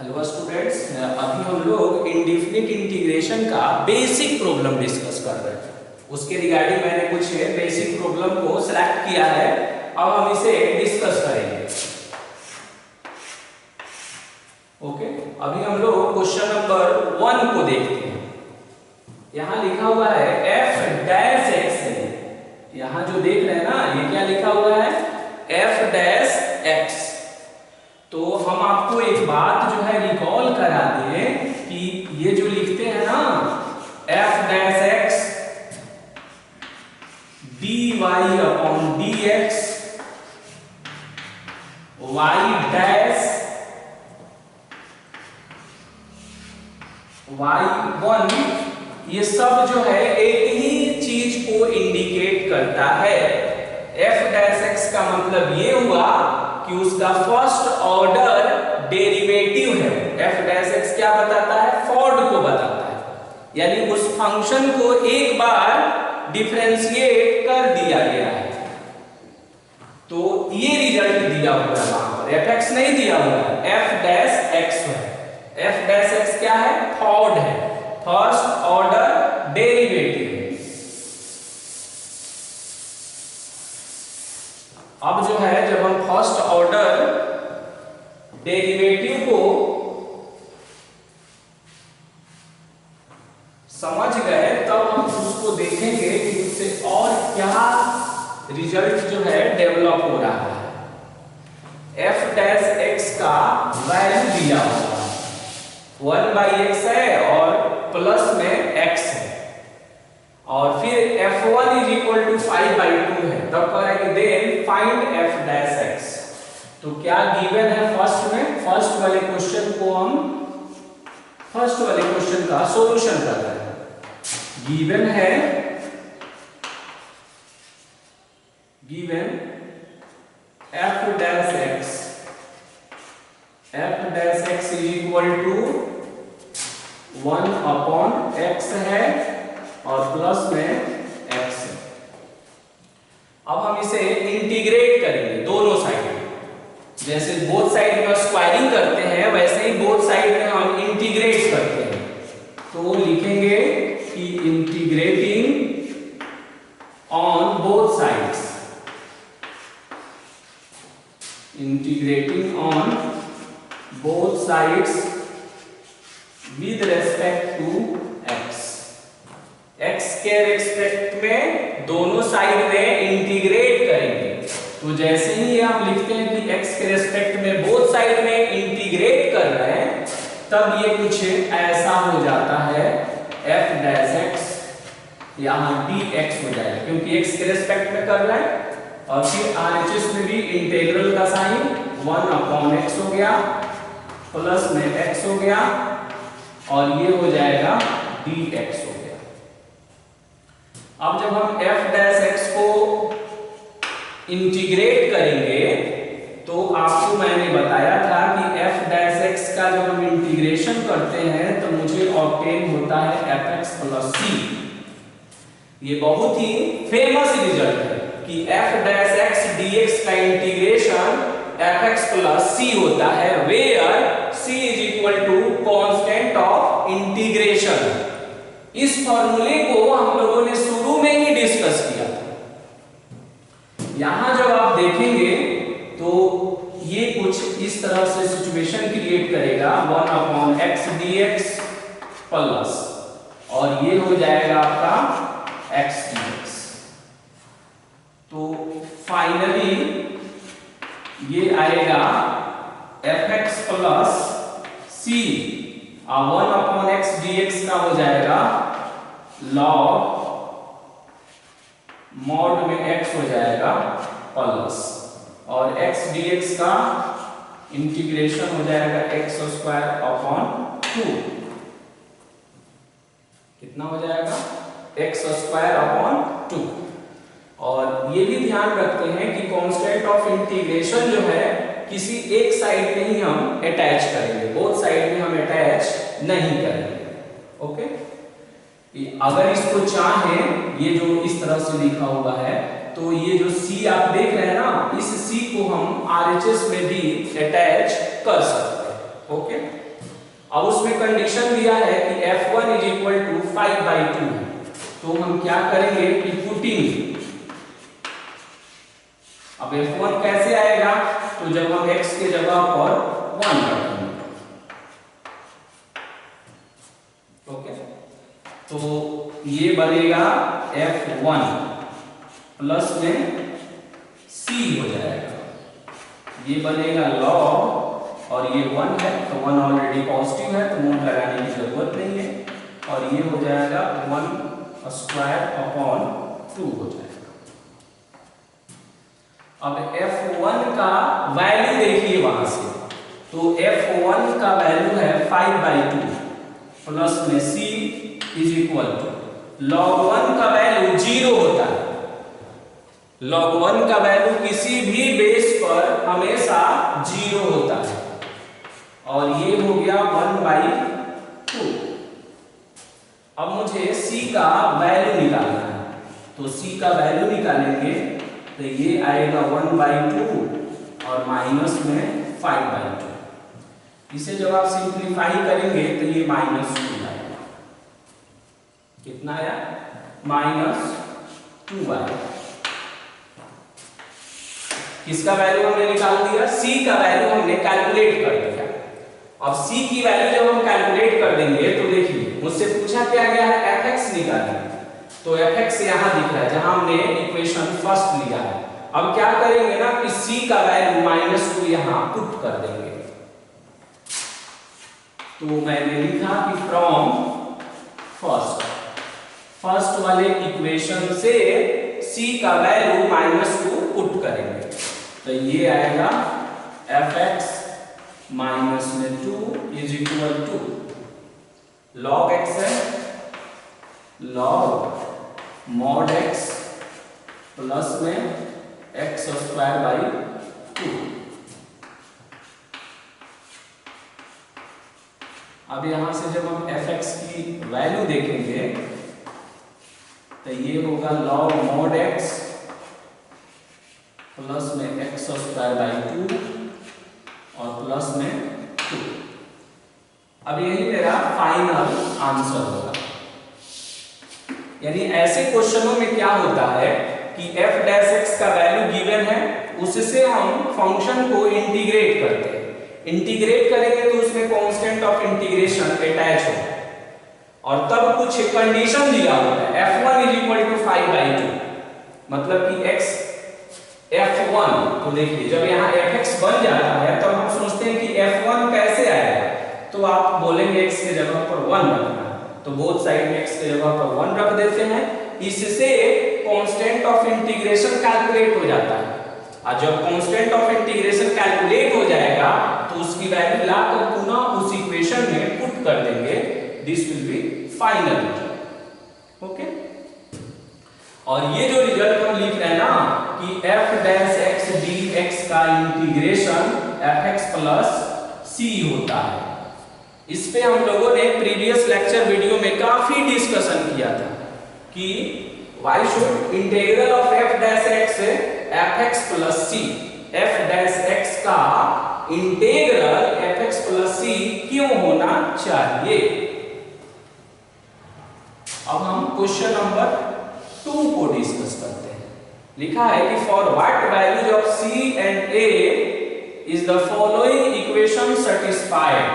Hello students, अभी हम लोग इंडेफिनिट इंटीग्रेशन का बेसिक प्रॉब्लम डिस्कस कर रहे हैं। उसके रिगार्डिंग मैंने कुछ बेसिक प्रॉब्लम को सिलेक्ट किया है। अब हम इसे डिस्कस करेंगे। ओके, अभी हम लोग क्वेश्चन नंबर 1 को देखते हैं। यहाँ लिखा हुआ है f डैश x है। यहाँ जो देख रहे हैं ना, ये क्या लिखा हुआ है, f डैश x। तो हम आपको एक बात जो है रिकॉल करा दें कि ये जो लिखते हैं ना f dash x dy upon dx y dash y1, ये सब जो है एक ही चीज को इंडिकेट करता है। f डैश x का मतलब ये हुआ कि उसका फर्स्ट ऑर्डर डेरिवेटिव है। f डैश x क्या बताता है, फोर्ड को बताता है, यानी उस फंक्शन को एक बार डिफरेंशिएट कर दिया गया है। तो ये रिजल्ट दिया हुआ है, वहां पर fx नहीं दिया हुआ है, f डैश x है। f डैश x क्या है, थर्ड है, फर्स्ट ऑर्डर डेरिवेटिव। अब जो है जब हम फर्स्ट ऑर्डर डेरिवेटिव को समझ गए तब हम उसको देखेंगे कि उससे और क्या रिजल्ट जो है डेवलप हो रहा है। f डैश x का वैल्यू दिया हुआ है 1/x है और प्लस में x है, और फिर f1 = 5/2 है। तब करेंगे then find f dash x। तो क्या गिवन है फर्स्ट में, फर्स्ट वाले क्वेश्चन को हम फर्स्ट वाले क्वेश्चन का सॉल्यूशन कर रहे हैं। गिवन है, given f dash x, f dash x = 1/x है और प्लस में x है। अब हम इसे इंटीग्रेट करेंगे दोनों साइड में। जैसे बोथ साइड में स्क्वायरिंग करते हैं वैसे ही बोथ साइड में हम इंटीग्रेट करते हैं। तो लिखेंगे कि integrating on both sides, integrating on both sides with respect to x के रेस्पेक्ट में दोनों साइड में इंटीग्रेट करेंगे। तो जैसे ही हम लिखते हैं कि x के रेस्पेक्ट में बोथ साइड में इंटीग्रेट कर रहे हैं, तब ये कुछ ऐसा हो जाता है, f डैश x यहाँ dx हो जाएगा, क्योंकि x के रेस्पेक्ट में कर रहा है। और फिर RHS में भी इंटीग्रल का साइन 1/x हो गया, प्लस में x हो गया, और ये हो जाएगा dx हो गया। अब जब हम f डैश x को इंटीग्रेट करेंगे तो आपको मैंने बताया था कि f डैश x का जब हम इंटीग्रेशन करते हैं तो मुझे ऑब्टेन होता है fx + c। ये बहुत ही फेमस रिजल्ट है कि f डैश x dx का इंटीग्रेशन fx + c होता है, where c = constant of integration. इस फॉर्मूले को हम लोगों ने शुरू में ही डिस्कस किया था। यहां जब आप देखेंगे तो ये कुछ इस तरह से सिचुएशन क्रिएट करेगा, 1/x dx प्लस, और ये हो जाएगा आपका x dx। तो फाइनली ये आएगा fx + c, 1/x dx का हो जाएगा log mod में x हो जाएगा प्लस, और x dx का इंटीग्रेशन हो जाएगा x² 2। कितना हो जाएगा, x² 2। और ये भी ध्यान रखते हैं कि कांस्टेंट ऑफ इंटीग्रेशन जो है किसी एक साइड में ही हम अटैच करेंगे, बोथ साइड में हम अटैच नहीं करेंगे। ओके, अगर इसको चाहें, ये जो इस तरह से लिखा हुआ है, तो ये जो C आप देख रहे हैं ना, इस C को हम RHS में भी अटैच कर सकते हैं। ओके, अब उसमें कंडीशन दिया है कि f1 इज इक्वल टू 5/2 है, तो हम क्या करेंगे कि पुटिंग, अब f1 कैसे आएगा, तो जब हम x के जगह पर 1 रखेंगे, ओके, तो ये बनेगा f1 प्लस में c हो जाएगा, ये बनेगा log, और ये 1 है तो 1 ऑलरेडी पॉजिटिव है तो नोट लगाने की जरूरत नहीं है, और ये हो जाएगा 1 स्क्वायर अपॉन 2 हो जाएगा। अब f1 का वैल्यू देखिए वहां से, तो f1 का वैल्यू है 5/2 प्लस में c is equal to log 1 का वैल्यू 0 होता है, log 1 का वैल्यू किसी भी बेस पर हमेशा 0 होता है, और ये हो गया 1/2। अब मुझे c का वैल्यू निकालना है, तो c का वैल्यू निकालेंगे तो ये आएगा 1/2 और माइनस में 5/2, इसे जब आप सिंप्लीफाई करेंगे तो ये -2 आएगा, कितना आया, -2 आएगा। किसका वैल्यू हमने निकाल दिया, c का वैल्यू हमने कैलकुलेट कर दिया। अब c की वैल्यू जब हम कैलकुलेट कर देंगे तो देखिए मुझसे पूछा क्या गया है, fx निकालना, तो fx यहां दिख रहा है जहां हमने इक्वेशन फर्स्ट लिया है। अब क्या करेंगे ना कि c का वैल्यू -2 यहां पुट कर देंगे, तो मैंने लिखा कि फ्रॉम फर्स्ट वाले इक्वेशन से c का वैल्यू -2 पुट करेंगे, तो ये आएगा fx -2 is equal to log x है, log mod x प्लस में x²/2। अब यहां से जब हम fx की वैल्यू देखेंगे तो ये होगा log mod x प्लस में x² और प्लस में 2। अब यही मेरा फाइनल आंसर होगा। यानी ऐसे क्वेश्चनों में क्या होता है कि f' का वैल्यू गिवन है, उससे हम फंक्शन को इंटीग्रेट करते हैं, इंटीग्रेट करेंगे तो उसमें कांस्टेंट ऑफ इंटीग्रेशन अटैच होगा, और तब कुछ कंडीशन दिया होता है f1 इज इक्वल टू 5/2, मतलब कि x f1, तो देखिए जब यहाँ fx बन जाता है तब हम सोचते हैं कि f1 कैसे आएगा, तो आप बोलेंगे x के जगह पर 1 रखना, तो बोथ साइड में x के जगह पर 1 रख देते हैं, इससे कांस्टेंट ऑफ इंटीग्रेशन कैलकुलेट हो जाता है, और जब कांस्टेंट ऑफ इंटीग्रेशन कैलकुलेट हो जाएगा तो उसकी वैल्यू लाकर पुनः उस इक्वेशन में पुट कर देंगे, this will be final result, okay. और ये जो रिजल्ट हम लिख रहे हैं ना कि f' dx का इंटीग्रेशन fx प्लस c होता है, इस पे हम लोगों ने प्रीवियस लेक्चर वीडियो में काफी डिस्कशन किया था कि why should integral of f' fx plus c, f' का इंटीग्रल fx प्लस c क्यों होना चाहिए। अब हम क्वेश्चन नंबर 2 को डिस्कस करते हैं। लिखा है कि for what values of c and a is the following equation satisfied,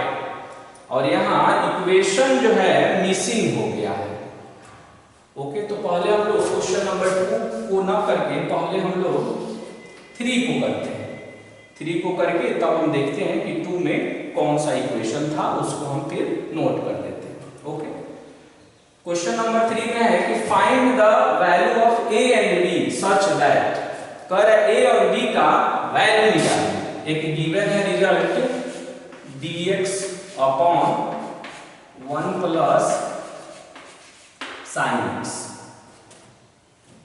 और यहां इक्वेशन जो है मिसिंग हो गया है, ओके। तो पहले हम लोग क्वेश्चन नंबर 2 को ना करके पहले हम लोग 3 को करते हैं, 3 को करके तब हम देखते हैं कि 2 में कौन सा इक्वेशन था, उसको हम फिर नोट कर देते हैं, ओके। क्वेश्चन नंबर 3 में है कि find the value of a and b such that, कर a और b का वैल्यू निकालें। एक गिवन है result dx upon 1 plus sin x,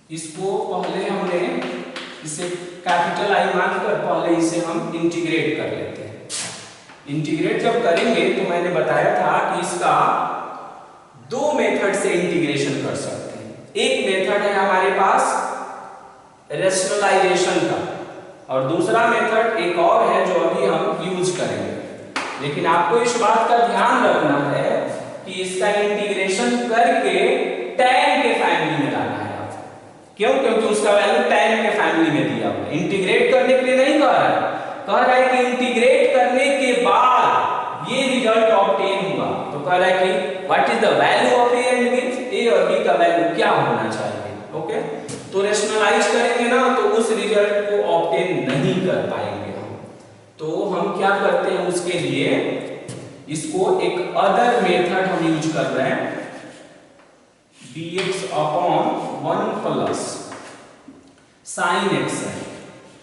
इसको पहले हमने इसे कैपिटल I मानकर पहले इसे हम इंटीग्रेट कर लेते हैं। इंटीग्रेट जब करेंगे तो मैंने बताया था कि इसका 2 मेथड से इंटीग्रेशन कर सकते हैं। एक मेथड है हमारे पास रेशनलाइजेशन का, और दूसरा मेथड एक और है जो अभी हम यूज करेंगे। लेकिन आपको इस बात का ध्यान रखना है कि इसका इंटीग्रेशन करके tan के फैमिली में लाना है आपको। क्यों? क्योंकि उसका वैल्यू tan के फैमिली में दिया हुआ है। इंटीग्रेट करने के लिए नहीं कह रहा है, कह रहा है कि इंटीग्रेट करने के बाद ये रिजल्ट ऑब्टेन हुआ, तो कह रहा है कि what is the value of A and B, A और बी का वैल्यू क्या होना चाहिए। ओके, तो रेशनलाइज करेंगे ना तो उस रिजल्ट को ऑब्टेन नहीं कर पाएंगे हम। तो हम क्या करते हैं, उसके लिए इसको एक अदर मेथड हम यूज कर रहे हैं, dx upon 1 plus sign x है,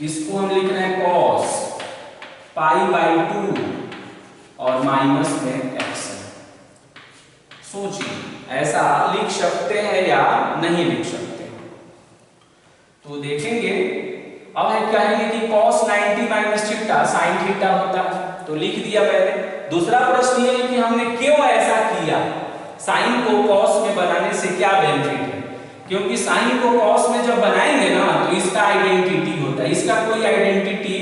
इसको हम लिख रहे हैं cos पाई बाई 2 और माइनस में x है। सोचिए ऐसा लिख सकते हैं या नहीं लिख सकते हैं, तो देखेंगे। अब है कहेंगे कि cos 90 minus theta sine theta होता है, तो लिख दिया पहले। दूसरा प्रश्न ये है कि हमने क्यों ऐसा किया, साइन को cos में बनाने से क्या बेनिफिट है, क्योंकि साइन को cos में जब बनाएंगे ना तो इसका आइडेंटिटी होता है, इसका कोई आइडेंटिटी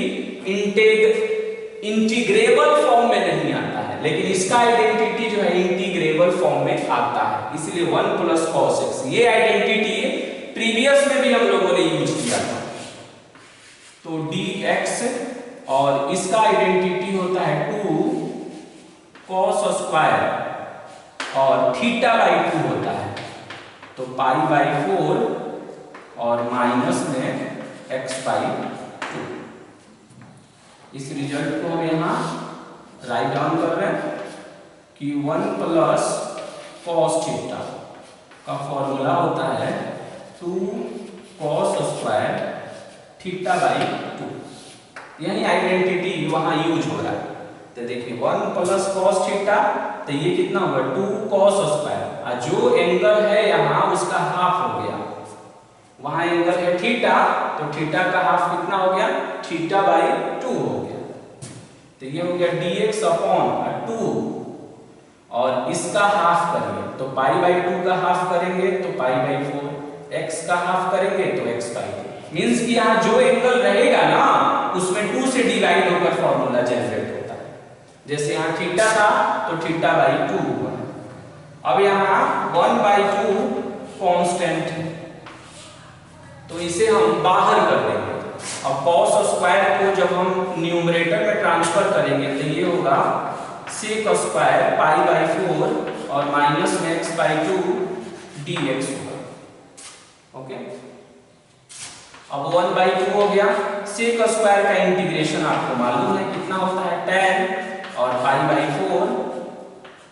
इंटीग्रेबल फॉर्म में नहीं आता है, लेकिन इसका आइडेंटिटी जो है इंटीग्रेबल फॉर्म में आता है, इसलिए 1 प्लस cos x। ये आइडेंटिटी प्रीवियस में भी हम लोगों ने यूज किया था, तो dx और इसका आइडेंटिटी होता है 2 cos स्क्वायर और थीटा बाई 2 होता है, तो पाई बाई 4 और माइनस में x बाई 2। इस रिजल्ट को हम यहाँ राइट डाउन कर रहे हैं कि 1 प्लस cos थीटा का फॉर्मूला होता है 2 cos स्क्वायर थीटा बाई 2। यही आइडेंटिटी वहां यूज हो रहा है। तो देखिए 1 प्लस cos थीटा, तो ये कितना होगा 2 cos स्क्वायर, और जो एंगल है यहाँ उसका हाफ हो गया, वहां एंगल है थीटा, तो थीटा का हाफ कितना हो गया, थीटा बाई 2 हो गया। तो ये हो गया dx अपॉन 2 और इसका हाफ करेंगे तो पाई बाई 2 का हाफ करेंगे तो पाई बाई 4, x का हाफ करेंगे तो x बाई 2। मींस कि यहाँ जो एंगल रहेगा ना उसमें 2 से डिवाइड होकर फॉर्मूला जनरेट होता है। जैसे यहाँ थीटा था तो थीटा बाई 2 हुआ। अब यहाँ 1 बाई 2 कांस्टेंट है, तो इसे हम बाहर कर देंगे। अब cos स्क्वायर को जब हम न्यूमरेटर में ट्रांसफर करेंगे तो ये होगा sec स्क्वायर पाई बाई 4 और माइनस में x बाई 2 dx होगा। ओके, अब 1 बाई 2 हो गया। sec स्क्वायर का इंटीग्रेशन आपको मालूम है कितना होता है, tan और पाई बाई 4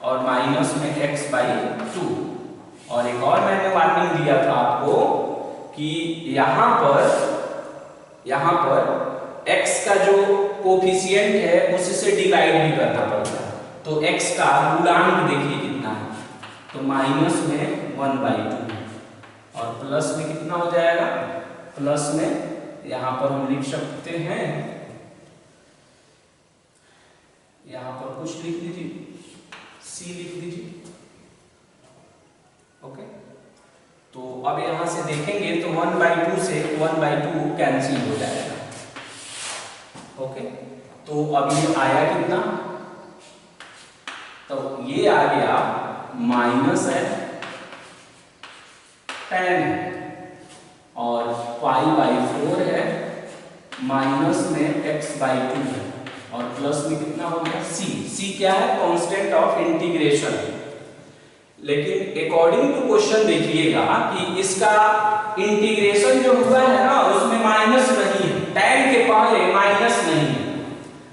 और माइनस में x बाई 2। और एक और मैंने वार्निंग दिया था आपको कि यहाँ पर x का जो कोफिशिएंट है उससे डिवाइड भी करना पड़ता है, तो x का गुणांक देखिए कितना है, तो माइनस में 1 बाई 2 और प्लस में कितना हो जाएगा, प्लस में यहाँ पर हम लिख सकते हैं, यहाँ पर कुछ लिख दीजिए, c लिख दीजिए। ओके, तो अब यहाँ से देखेंगे तो 1 बाई 2 से 1 बाई 2 कैंसिल हो जाएगा। ओके, तो अब ये आया कितना, तो ये आ गया माइनस है tan और पाई बाई 4 है, माइनस में x बाई 2 है और प्लस में कितना हो गया c क्या है, कांस्टेंट ऑफ इंटीग्रेशन। लेकिन अकॉर्डिंग टू क्वेश्चन देखिएगा कि इसका इंटीग्रेशन जो हुआ है ना उसमें माइनस नहीं है, tan के पहले माइनस नहीं है,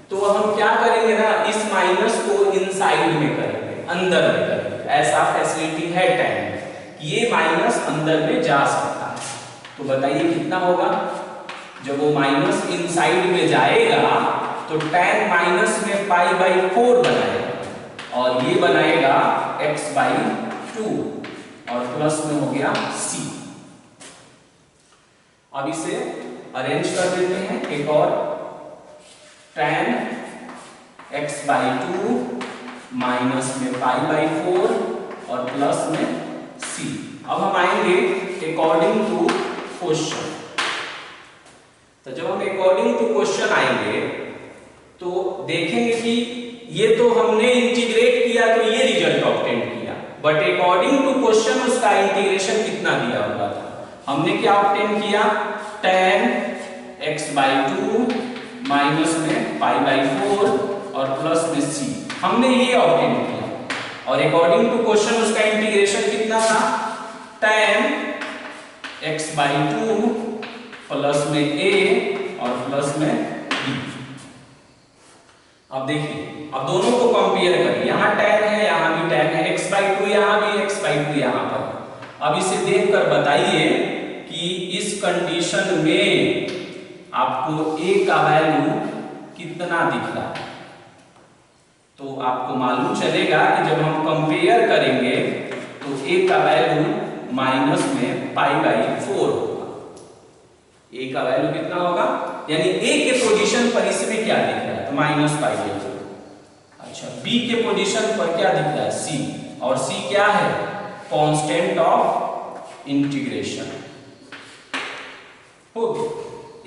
तो हम क्या करेंगे ना, इस माइनस को इनसाइड में करेंगे, अंदर में करेंगे। ऐसा फैसिलिटी है tan कि ये माइनस अंदर में जा सकता है। तो बताइए कितना होगा, जब वो माइनस इनसाइड में जाएगा तो tan माइनस में पाई बाई 4 बनाएगा और ये बनाएगा x बाई 2 और प्लस में हो गया c। अब इसे अरेंज कर देते हैं एक और, tan x बाई 2 माइनस में पाई बाई 4 और प्लस में c। अब हम आएंगे अकॉर्डिंग टू क्वेश्चन। तो जब हम अकॉर्डिंग टू क्वेश्चन आएंगे तो देखेंगे कि ये तो हमने इंटीग्रेट किया तो ये रिजल्ट ऑब्टेन किया, बट अकॉर्डिंग टू क्वेश्चन उसका इंटीग्रेशन कितना दिया हुआ था, हमने क्या ऑब्टेन किया, tan x/2 माइनस में π/4 और प्लस में c, हमने ये ऑब्टेन किया। और अकॉर्डिंग टू क्वेश्चन उसका इंटीग्रेशन कितना था, tan x/2 प्लस में a और प्लस में b। अब देखिए, अब दोनों को कंपेयर करिए, यहाँ tan है यहाँ भी tan है, x/2 यहाँ भी x/2 यहाँ पर। अब इसे देखकर बताइए कि इस कंडीशन में आपको a का वैल्यू कितना दिख रहा है। तो आपको मालूम चलेगा कि जब हम कंपेयर करेंगे तो a का वैल्यू माइनस में π/4 होगा। a का वैल्यू कितना होगा, यानी a के पोजीशन पर इसमें क्या दिख रहा है, तो -π/4। अच्छा, b के पोजीशन पर क्या दिख रहा है, c, और c क्या है, कांस्टेंट ऑफ इंटीग्रेशन हो गया।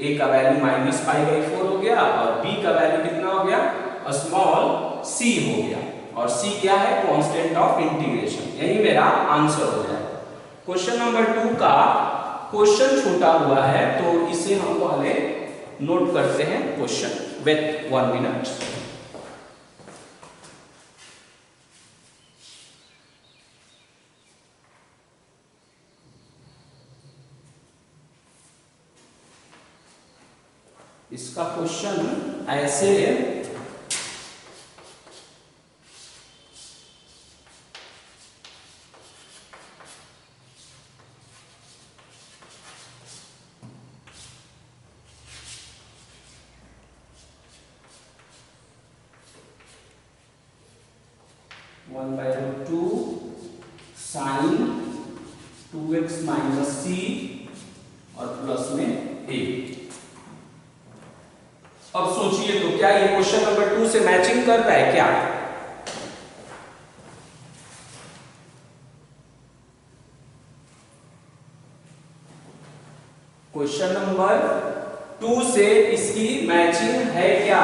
a का वैल्यू -π/4 हो गया और b का वैल्यू कितना हो गया, स्मॉल c हो गया, और c क्या है, कांस्टेंट ऑफ इंटीग्रेशन। यही मेरा आंसर हो जाएगा। क्वेश्चन नंबर 2 का क्वेश्चन छूटा हुआ है, तो इसे हम पहले नोट करते हैं क्वेश्चन विथ 1 मिनट। इसका क्वेश्चन ऐसे है, sin 2x माइनस c और प्लस में a। अब सोचिए तो क्या ये क्वेश्चन नंबर 2 से मैचिंग कर रहा है क्या? क्वेश्चन नंबर 2 से इसकी मैचिंग है क्या,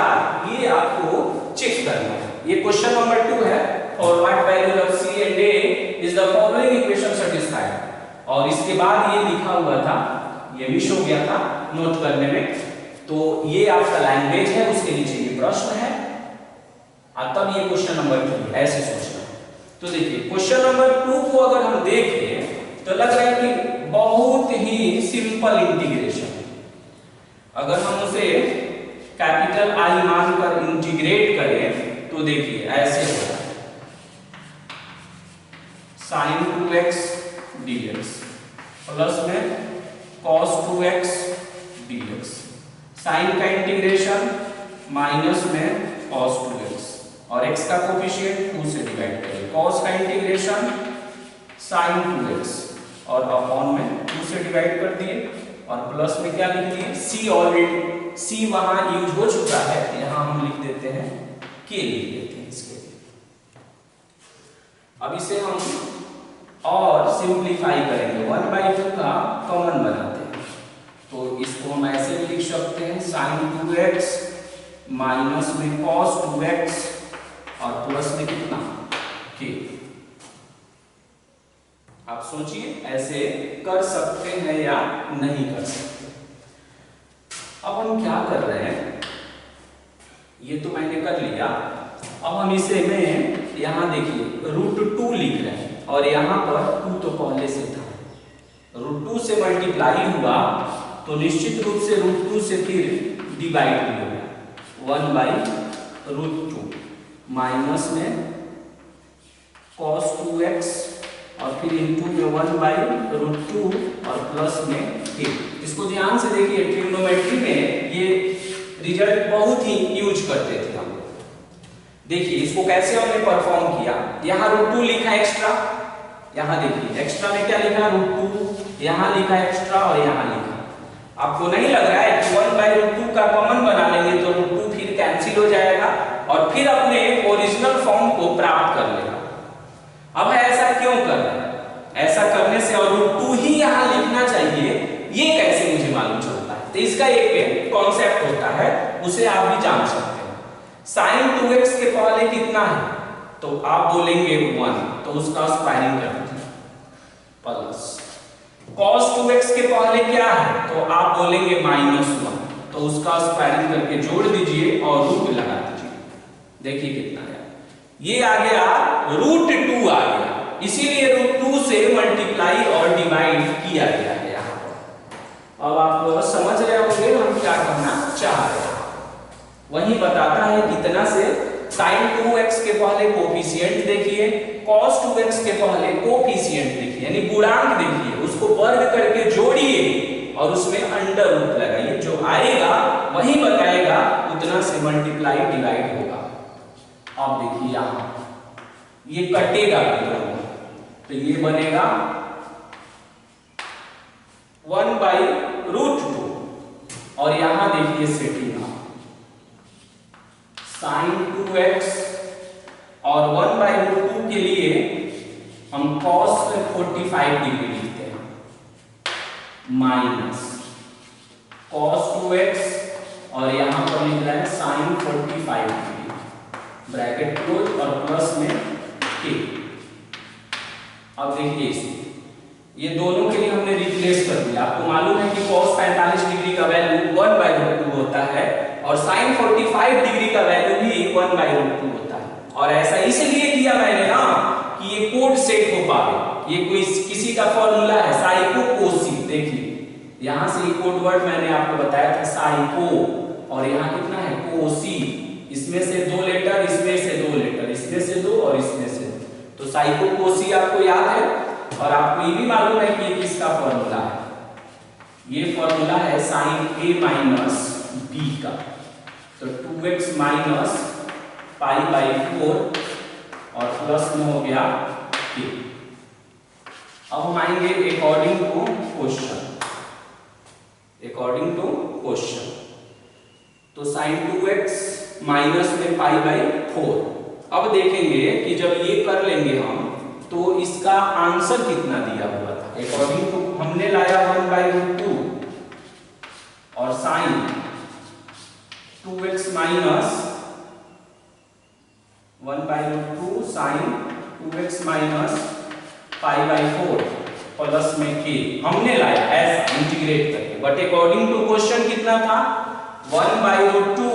ये आपको चेक करना है। ये क्वेश्चन नंबर 2 है, for what value of c and a is the following equation satisfied, और इसके बाद ये लिखा हुआ था, ये मिस हो गया था नोट करने में, तो ये आपका लैंग्वेज है, उसके नीचे ये प्रश्न है, और तब ये क्वेश्चन नंबर 2 ऐसे सोचना है। तो देखिए क्वेश्चन नंबर 2 को अगर हम देखें तो लग रहा है कि बहुत ही सिंपल इंटीग्रेशन है। अगर हम उसे कैपिटल I मानकर इंटीग्रेट करें तो देखिए ऐसे होगा, sin 2x dx प्लस में cos 2x dx, साइन का इंटीग्रेशन माइनस में cos 2x और x का कोफिशिएंट 2 से डिवाइड करिए, cos का इंटीग्रेशन sin 2x और अपॉन में 2 से डिवाइड कर दिए, और प्लस में क्या लिख दिए, c, ऑलरेडी c वहां यूज हो चुका है, यहां हम लिख देते हैं k, लिख देते हैं इसके लिए। अब इसे हम और सिंप्लीफाई करेंगे, 1/2 का कॉमन बनाते हैं, तो इसको हम ऐसे भी लिख सकते हैं sin 2x माइनस में cos 2x और प्लस में कितना k। आप सोचिए ऐसे कर सकते हैं या नहीं कर सकते। अब हम क्या कर रहे हैं, ये तो मैंने कर लिया, अब हम इसे में यहां देखिए √2 लिख रहे हैं, और यहाँ पर 2 तो पहले से था, √2 से मल्टीप्लाई हुआ तो निश्चित रूप से √2 से फिर डिवाइड भी होगा, 1/√2 माइनस में cos 2x और फिर इनटू में 1/√2 और प्लस में k। इसको ध्यान से देखिए, ट्रिग्नोमेट्री में ये रिजल्ट बहुत ही यूज करते थे हम। देखिए इसको कैसे हमने परफॉर्म किया, यहाँ √2 लिखा एक्स्ट्रा, यहाँ देखिए एक्स्ट्रा में क्या लिखा, √2, यहाँ लिखा एक्स्ट्रा और यहाँ लिखा। आपको नहीं लग रहा है कि 1/√2 का कॉमन बना लेंगे तो √2 फिर कैंसिल हो जाएगा और फिर अपने ओरिजिनल फॉर्म को प्राप्त कर लेगा। अब ऐसा क्यों कर रहा है, ऐसा करने से और √2 ही यहाँ लिखना चाहिए, ये कैसे मुझे मालूम चलता है? तो इसका एक कॉन्सेप्ट होता है, उसे आप भी जान सकते हैं। साइन 2x के पहले कितना है, तो आप बोलेंगे 1, तो उसका स्क्वायरिंग कर दीजिए, प्लस cos 2x के पहले क्या है, तो आप बोलेंगे -1, तो उसका स्क्वायरिंग करके जोड़ दीजिए और रूट लगा दीजिए। देखिए कितना है, ये आ गया √2 आ गया, इसीलिए √2 से मल्टीप्लाई और डिवाइड किया गया है यहाँ पर। अब आप समझ रहे होंगे हम क्या करना चाह रहे हैं। वही बताता है कितना से sin 2x के पहले कोफिशिएंट देखिए, cos 2x के पहले कोफिशिएंट देखिए, यानी गुणांक देखिए, उसको वर्ग करके जोड़िए और उसमें अंडर रूट लगाइए, जो आएगा वही बताएगा, उतना से मल्टीप्लाई डिवाइड होगा। अब देखिए यहां ये कटेगा तो ये बनेगा 1/√2 और यहां देखिए सेटिंग sin 2x और 1/√2 के लिए हम cos 45 डिग्री लिखते हैं, माइनस cos 2x और यहां पर लिख रहा है sin 45 डिग्री, ब्रैकेट क्लोज और प्लस में k। अब देखिए ये दोनों के लिए हमने रिप्लेस कर दिया। आपको मालूम है कि cos 45 डिग्री का वैल्यू 1/√2 होता है और sin 45 डिग्री का वैल्यू भी 1/√2 होता है। और ऐसा इसलिए किया मैंने ना कि ये कोड सेट हो पाए। ये कोई किसी का फॉर्मूला है साइको कोसी, देखिए यहां से कोड वर्ड मैंने आपको बताया था साइको, और यहाँ कितना है कोसी, इसमें से 2 लेटर, इसमें से 2 लेटर, इसमें से 2 और इसमें से 2, तो साइको कोसी आपको याद है। और आपको ये भी मालूम है कि ये किसका फॉर्मूला है, ये फॉर्मूला है sin a माइनस b का, तो 2x माइनस π/4 और प्लस में हो गया k। अब हम आएंगे according to question, according to question, तो sin 2x माइनस में π/4। अब देखेंगे कि जब ये कर लेंगे हम तो इसका आंसर कितना दिया हुआ था, अकॉर्डिंग टू हमने लाया 1/√2 और sin 2x minus 1/√2 sin 2x माइनस π/4 प्लस में k हमने लाया ऐसा इंटीग्रेट करके, बट अकॉर्डिंग टू क्वेश्चन कितना था 1/√2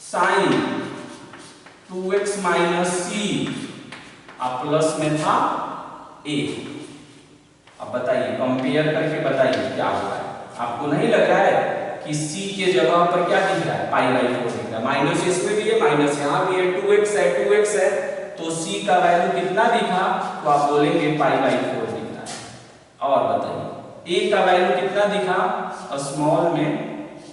sin 2x माइनस c आप प्लस में था a। अब बताइए कंपेयर करके बताइए क्या होगा। आपको नहीं लग रहा है कि c के जगह पर क्या दिख रहा है π/4 दिख रहा है, माइनस इसमें भी है, माइनस यहाँ भी है, 2x है, तो c का वैल्यू कितना दिखा, तो आप बोलेंगे π/4 दिख रहा है। और बताइए a का वैल्यू कितना दिखा, स्मॉल में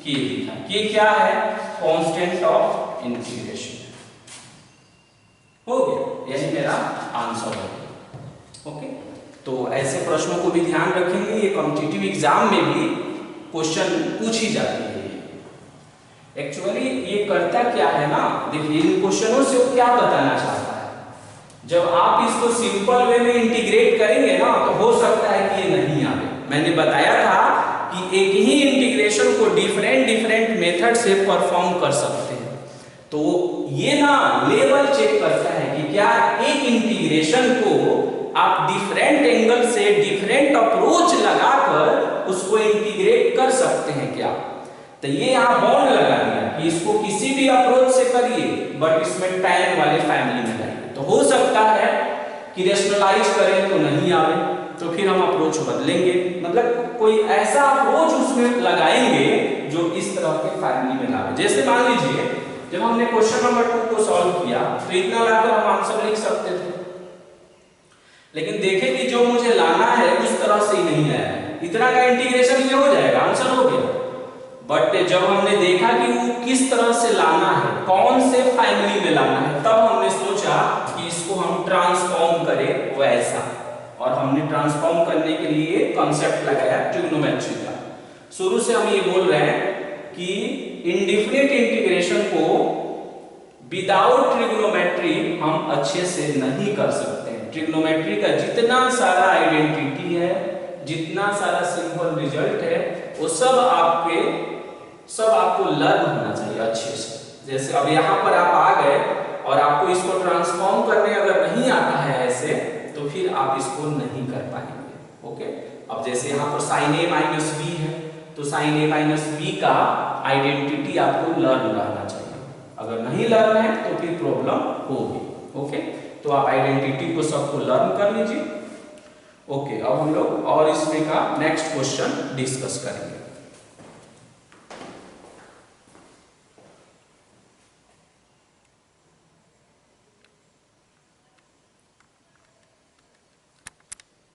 k दिखा, k क्या है कांस्टेंट ऑफ इंटीग्रेशन, हो गया, यही मेरा आंसर हो गया। ओके, तो ऐसे प्रश्नों को भी ध्यान रखेंगे, ये कॉम्पिटिटिव एग्जाम में भी क्वेश्चन पूछी जाती है। एक्चुअली ये करता क्या है ना, देखिए इन क्वेश्चनों से वो क्या बताना चाहता है, जब आप इसको सिंपल वे में इंटीग्रेट करेंगे ना तो हो सकता है कि ये नहीं आए। मैंने बताया था कि एक ही इंटीग्रेशन को डिफरेंट मेथड से परफॉर्म कर सकते हैं, तो ये ना लेवल चेक करता है कि क्या एक इंटीग्रेशन को आप डिफरेंट एंगल से डिफरेंट अप्रोच लगाकर उसको इंटीग्रेट कर सकते हैं क्या। तो ये यहाँ बॉन्ड लगा दिया कि इसको किसी भी अप्रोच से करिए बट इसमें tan वाले फैमिली में लाइए, तो हो सकता है कि रेशनलाइज करें तो नहीं आवे, तो फिर हम अप्रोच बदलेंगे, मतलब कोई ऐसा अप्रोच उसमें लगाएंगे जो इस तरह के फैमिली में लावे। जैसे मान लीजिए जब हमने क्वेश्चन नंबर 2 को सॉल्व किया तो इतना लाकर हम आंसर लिख सकते थे, लेकिन देखें कि जो मुझे लाना है उस तरह से ही नहीं आया है, इतना का इंटीग्रेशन ये हो जाएगा, आंसर हो गया। बट जब हमने देखा कि वो किस तरह से लाना है, कौन से फैमिली में लाना है, तब हमने सोचा कि इसको हम ट्रांसफॉर्म करें वैसा, और हमने ट्रांसफॉर्म करने के लिए कॉन्सेप्ट लगाया ट्रिग्नोमेट्री का। शुरू से हम ये बोल रहे हैं कि इंडेफिनिट इंटीग्रेशन को विदाउट ट्रिग्नोमेट्री हम अच्छे से नहीं कर सकते हैं। ट्रिग्नोमेट्री का जितना सारा आइडेंटिटी है, जितना सारा सिंपल रिजल्ट है, वो सब आपको लर्न होना चाहिए अच्छे से। जैसे अब यहाँ पर आप आ गए और आपको इसको ट्रांसफॉर्म करने अगर नहीं आता है ऐसे, तो फिर आप इसको नहीं कर पाएंगे। ओके, अब जैसे यहाँ पर साइन ए माइनस बी है, तो साइन ए माइनस बी का आइडेंटिटी आपको लर्न रहना चाहिए। अगर नहीं लर्न है तो फिर प्रॉब्लम होगी। ओके, तो आप आइडेंटिटी को सबको लर्न कर लीजिए। ओके, अब हम लोग और इसमें का नेक्स्ट क्वेश्चन डिस्कस करेंगे।